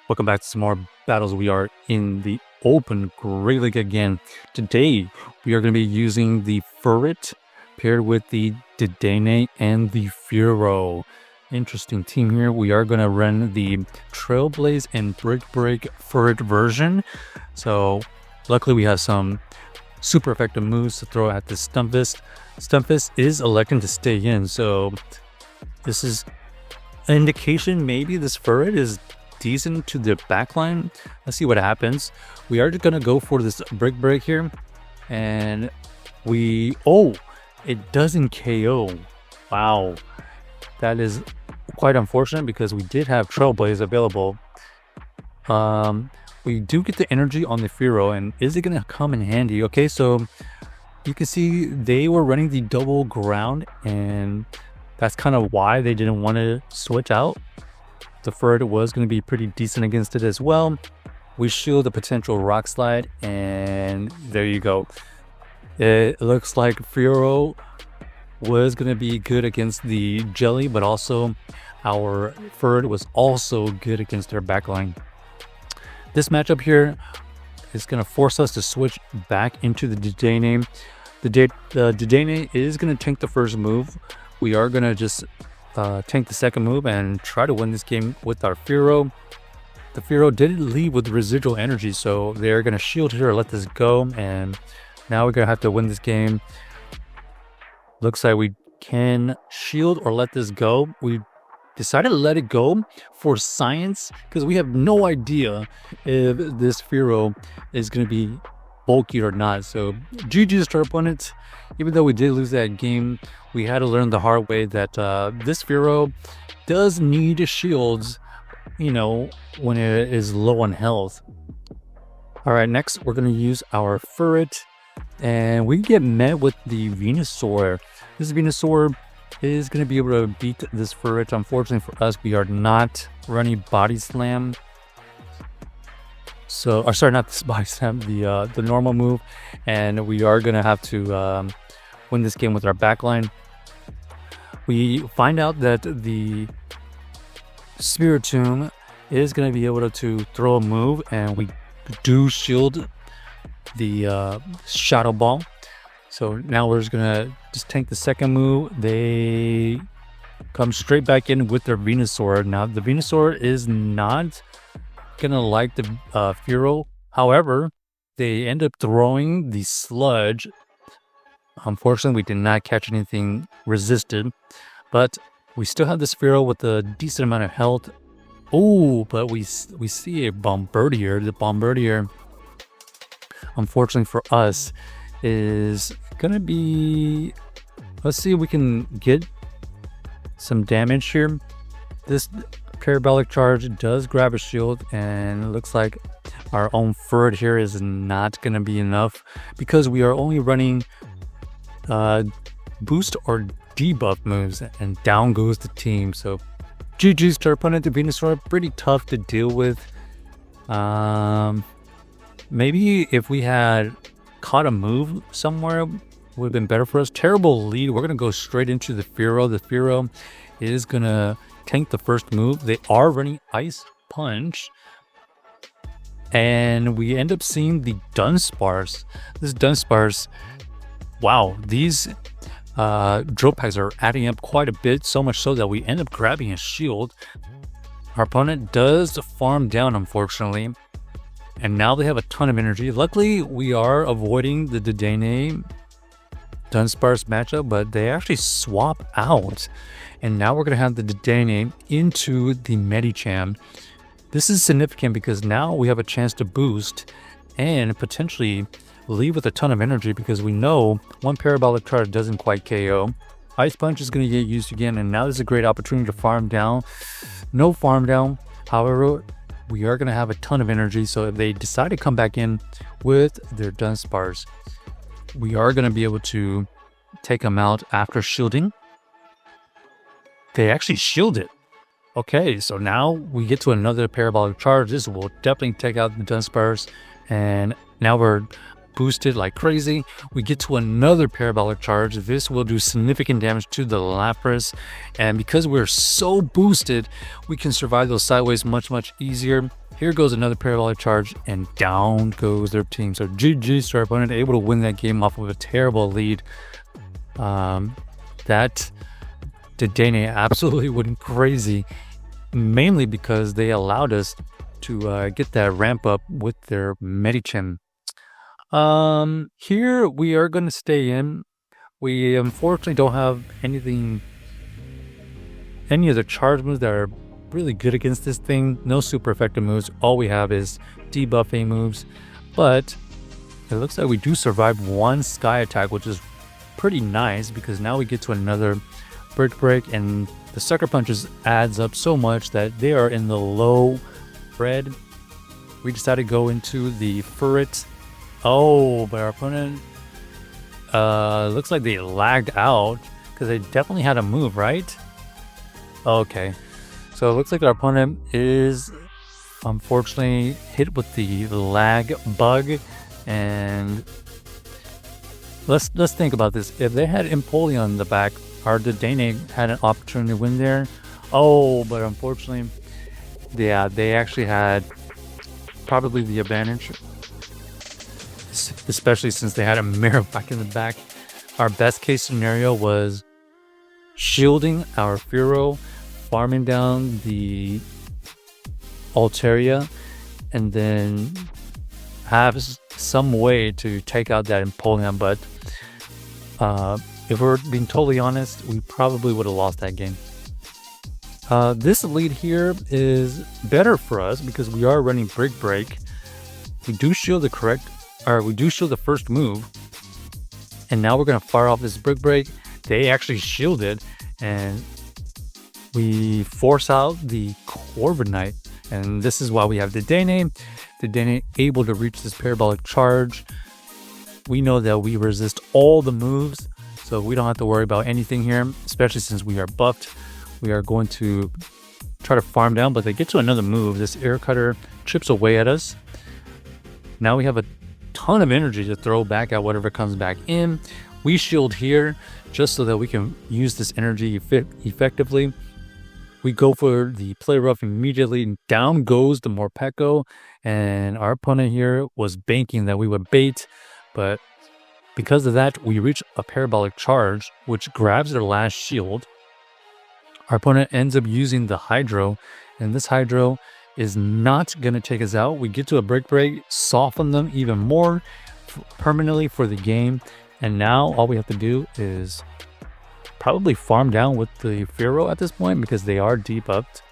Welcome back to some more battles. We are in the open Great League again. Today, we are going to be using the Furret paired with the Dedenne and the Fearow. Interesting team here. We are going to run the Trailblaze and Brick Break Furret version. So, luckily we have some super effective moves to throw at the Stumpfist. Stumpfist is electing to stay in, so this is an indication maybe this Furret is decent to the backline. Let's see what happens. We are just gonna go for this brick break here, and it doesn't KO. Wow, that is quite unfortunate because we did have Trailblaze available. We do get the energy on the Fearow, and is it gonna come in handy? Okay, so you can see they were running the double ground, and that's kind of why they didn't want to switch out. The Furret was going to be pretty decent against it as well. We shield the potential rock slide, and there you go. It looks like Fearow was going to be good against the jelly, but also our Furret was also good against their backline. This matchup here is going to force us to switch back into the Dedenne. The Dedenne is going to tank the first move. We are going to just tank the second move and try to win this game with our Fearow. The Fearow did leave with residual energy, so they're going to shield here or let this go, and now we're going to have to win this game. Looks like we can shield or let this go. We decided to let it go for science because we have no idea if this Fearow is going to be bulky or not. So GG's to our opponent. Even though we did lose that game, we had to learn the hard way that this Fearow does need shields, when it is low on health. All right, next we're going to use our Furret, and we get met with the Venusaur. This Venusaur is going to be able to beat this Furret. Unfortunately for us, we are not running Body Slam. So, sorry, not this Body Slam, the normal move, and we are going to have to win this game with our backline. We find out that the Spiritomb is going to be able to throw a move, and we do shield the Shadow Ball. So now we're just going to just tank the second move. They come straight back in with their Venusaur. Now, the Venusaur is not going to like the Fearow. However, they end up throwing the Sludge. Unfortunately, we did not catch anything resisted, but we still have this Fearow with a decent amount of health. Oh, but we see a Bombardier. The Bombardier, unfortunately for us, is gonna be. Let's see if we can get some damage here. This Parabolic Charge does grab a shield, and it looks like our own Furret here is not gonna be enough because we are only running boost or debuff moves, and down goes the team. So GG's to our opponent. The Venusaur, pretty tough to deal with. Maybe if we had caught a move somewhere would have been better for us. Terrible lead. We're gonna go straight into the Fearow. The Fearow is gonna tank the first move. They are running Ice Punch, and we end up seeing the Dunsparce. This Dunsparce, wow, these drill packs are adding up quite a bit, so much so that we end up grabbing a shield. Our opponent does farm down, unfortunately, and now they have a ton of energy. Luckily, we are avoiding the Dedenne Dunsparce matchup, but they actually swap out, and now we're going to have the Dedenne into the Medicham. This is significant because now we have a chance to boost and potentially leave with a ton of energy because we know one Parabolic Charge doesn't quite KO. Ice Punch is going to get used again, and now there's a great opportunity to farm down. No farm down. However, we are going to have a ton of energy, so if they decide to come back in with their Dunsparce, we are going to be able to take them out after shielding. They actually shielded. Okay, so now we get to another Parabolic Charge. This will definitely take out the Dunsparce, and now we're boosted like crazy. We get to another Parabolic Charge. This will do significant damage to the Lapras, and because we're so boosted, we can survive those sideways much easier. Here goes another parabolic charge, and down goes their team. So GG to our opponent, able to win that game off of a terrible lead. That Dedenne absolutely went crazy, mainly because they allowed us to get that ramp up with their Medicham. Here we are going to stay in. We unfortunately don't have any of the charge moves that are really good against this thing. No super effective moves. All we have is debuffing moves, but it looks like we do survive one sky attack, which is pretty nice because now we get to another brick break, and the sucker punches adds up so much that they are in the low red. We decided to go into the Furret. Oh, but our opponent looks like they lagged out because they definitely had a move, right? Okay, so it looks like our opponent is unfortunately hit with the lag bug. And let's think about this. If they had Empoleon in the back, our Dedenne had an opportunity to win there. Oh, but unfortunately, yeah, they actually had probably the advantage, especially since they had a mirror back in the back. Our best case scenario was shielding our Fearow, farming down the Altaria, and then have some way to take out that Empoleon. But if we're being totally honest, we probably would have lost that game. This lead here is better for us because we are running Brick Break. We do shield the first move, and now we're gonna fire off this Brick Break. They actually shielded, and we force out the Corviknight, and this is why we have Dedenne able to reach this parabolic charge. We know that we resist all the moves, so we don't have to worry about anything here, especially since we are buffed. We are going to try to farm down, but they get to another move. This air cutter chips away at us. Now we have a ton of energy to throw back at whatever comes back in. We shield here just so that we can use this energy effectively. We go for the play rough immediately. Down goes the Morpeko, and our opponent here was banking that we would bait, but because of that, we reach a parabolic charge, which grabs their last shield. Our opponent ends up using the Hydro, and this Hydro is not going to take us out. We get to a Brick Break, soften them even more permanently for the game, and now all we have to do is probably farm down with the Fearow at this point because they are deep upped.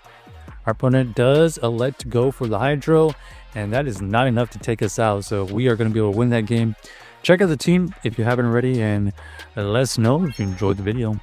Our opponent does elect to go for the Hydro, and that is not enough to take us out, so we are going to be able to win that game. Check out the team if you haven't already, and let us know if you enjoyed the video.